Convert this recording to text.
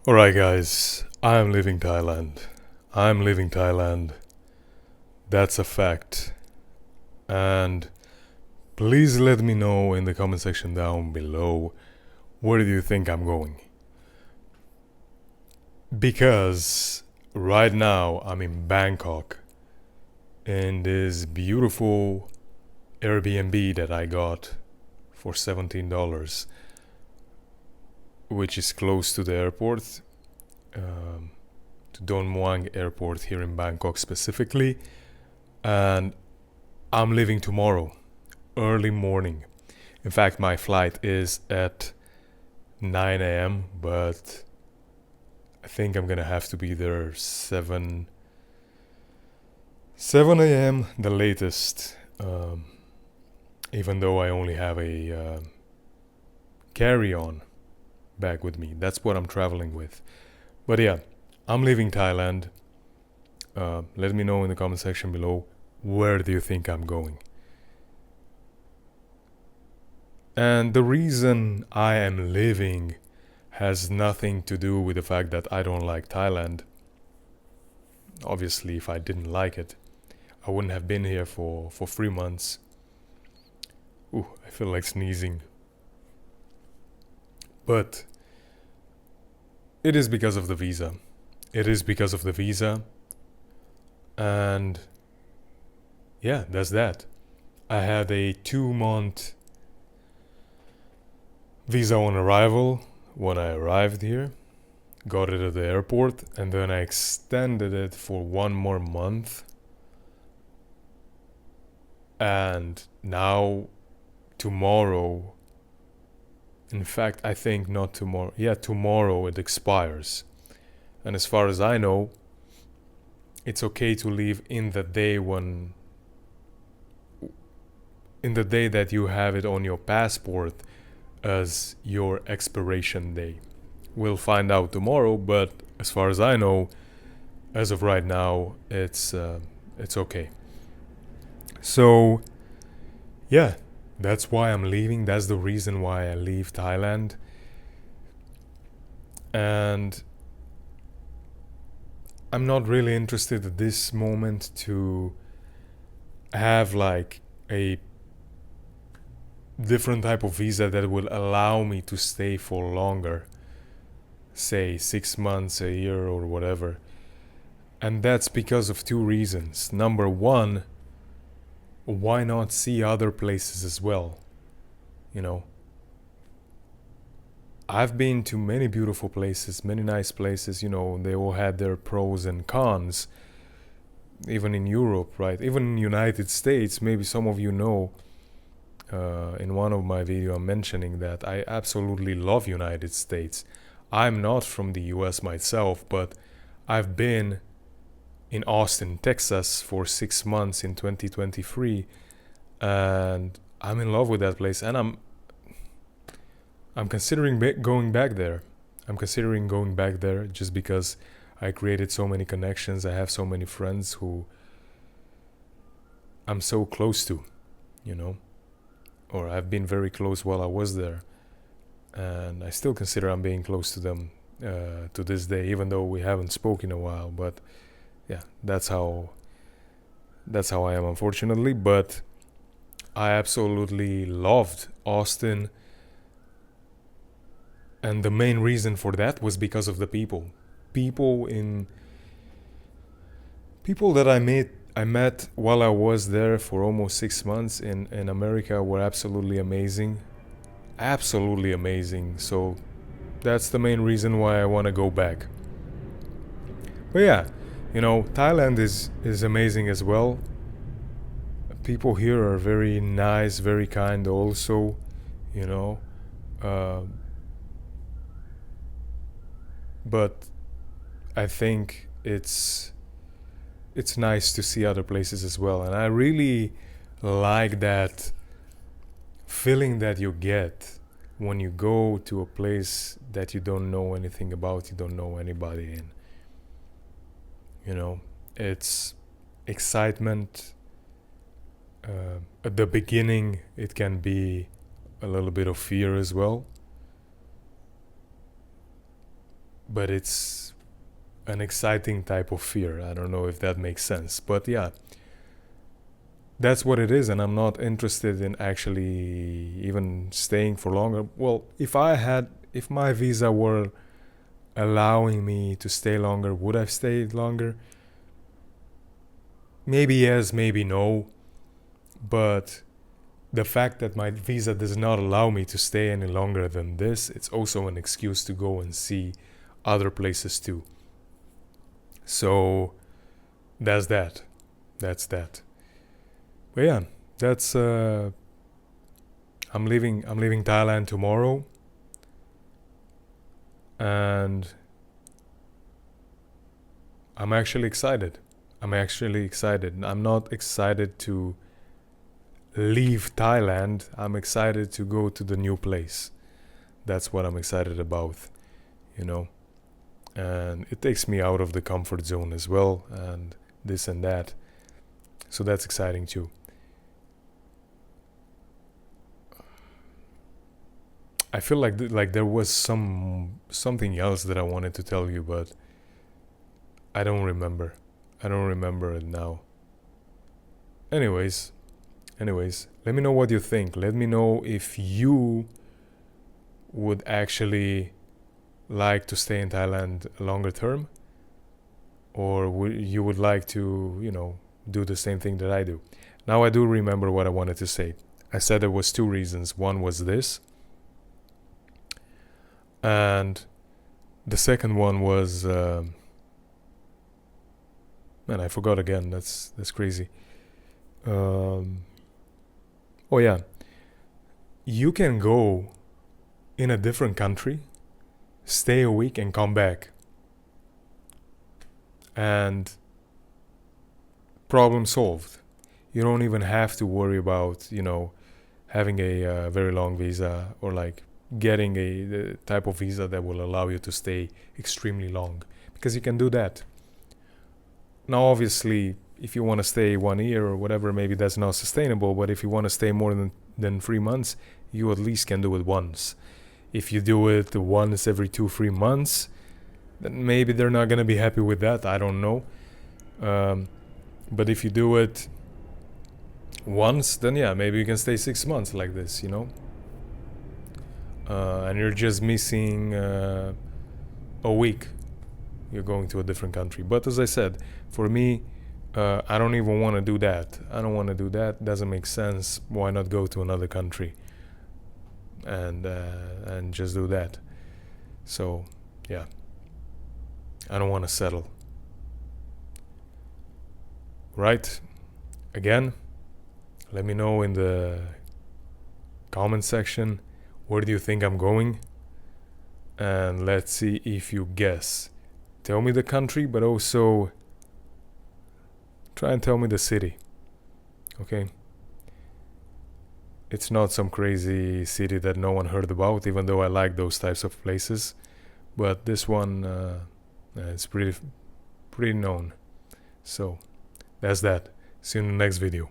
Alright, guys, I'm leaving Thailand. I'm leaving Thailand. That's a fact. And please let me know in the comment section down below, where do you think I'm going? Because right now I'm in Bangkok in this beautiful Airbnb that I got for $17, which is close to the airport, to Don Muang Airport here in Bangkok specifically. And I'm leaving tomorrow, early morning. In fact, my flight is at 9 a.m., but I think I'm gonna have to be there 7 a.m. the latest. Even though I only have a carry-on bag with me. That's what I'm traveling with. But yeah, I'm leaving Thailand. Let me know in the comment section below, where do you think I'm going? And the reason I am leaving has nothing to do with the fact that I don't like Thailand. Obviously, if I didn't like it, I wouldn't have been here for 3 months. Ooh, I feel like sneezing. But it is because of the visa. It is because of the visa. And yeah, that's that. I had a 2-month visa on arrival when I arrived here. Got it at the airport, and then I extended it for 1 more month. And now, tomorrow, in fact, I think not tomorrow. Yeah, tomorrow it expires. And as far as I know, it's okay to leave in the day that you have it on your passport as your expiration day. We'll find out tomorrow, but as far as I know, as of right now, it's okay. So yeah, that's why I'm leaving. That's the reason why I leave Thailand. And I'm not really interested at this moment to have like a different type of visa that will allow me to stay for longer, say 6 months, a year, or whatever. And that's because of 2 reasons. Number one, why not see other places as well? You know, I've been to many beautiful places, many nice places. They all had their pros and cons. Even in Europe, right? Even in United States, maybe some of you know, in one of my videos I'm mentioning that I absolutely love United States. I'm not from the US myself, but I've been in Austin, Texas for 6 months in 2023, and I'm in love with that place, and I'm considering going back there. I'm considering going back there just because I created so many connections. I have so many friends who I'm so close to, or I've been very close while I was there, and I still consider I'm being close to them to this day, even though we haven't spoken in a while. But yeah, that's how I am, unfortunately. But I absolutely loved Austin, and the main reason for that was because of the people that I met while I was there for almost 6 months in America were absolutely amazing. Absolutely amazing. So that's the main reason why I want to go back. But yeah, Thailand is amazing as well. People here are very nice, very kind also, but I think it's nice to see other places as well. And I really like that feeling that you get when you go to a place that you don't know anything about, you don't know anybody in. It's excitement. At the beginning, it can be a little bit of fear as well. but it's an exciting type of fear. I don't know if that makes sense, but yeah, that's what it is. And I'm not interested in actually even staying for longer. Well, if my visa were allowing me to stay longer, would I stay longer? Maybe yes, maybe no. But the fact that my visa does not allow me to stay any longer than this, it's also an excuse to go and see other places too. So that's that. But yeah, that's I'm leaving Thailand tomorrow, and I'm actually excited. I'm not excited to leave Thailand. I'm excited to go to the new place. That's what I'm excited about, you know. And it takes me out of the comfort zone as well, and this and that. So that's exciting too. I feel like there was something else that I wanted to tell you, but I don't remember. I don't remember it now. Anyways, let me know what you think. Let me know if you would actually like to stay in Thailand longer term, or you would like to, do the same thing that I do. Now I do remember what I wanted to say. I said there was two reasons. One was this, and the second one was man, I forgot again. That's crazy. Oh yeah, you can go in a different country, stay a week, and come back, and problem solved. You don't even have to worry about having a very long visa, or like getting the type of visa that will allow you to stay extremely long, because you can do that. Now obviously, if you want to stay 1 year or whatever, maybe that's not sustainable, but if you want to stay more than 3 months, you at least can do it once. If you do it once every 2-3 months, then maybe they're not going to be happy with that. I don't know. But if you do it once, then yeah, maybe you can stay 6 months like this, and you're just missing a week. You're going to a different country. But as I said, for me, I don't even want to do that. I don't want to do that. Doesn't make sense. Why not go to another country and just do that? So yeah, I don't want to settle. Right? Again, let me know in the comment section, where do you think I'm going? And let's see if you guess. Tell me the country, but also try and tell me the city. Okay? It's not some crazy city that no one heard about, even though I like those types of places. But this one, it's pretty known. So that's that. See you in the next video.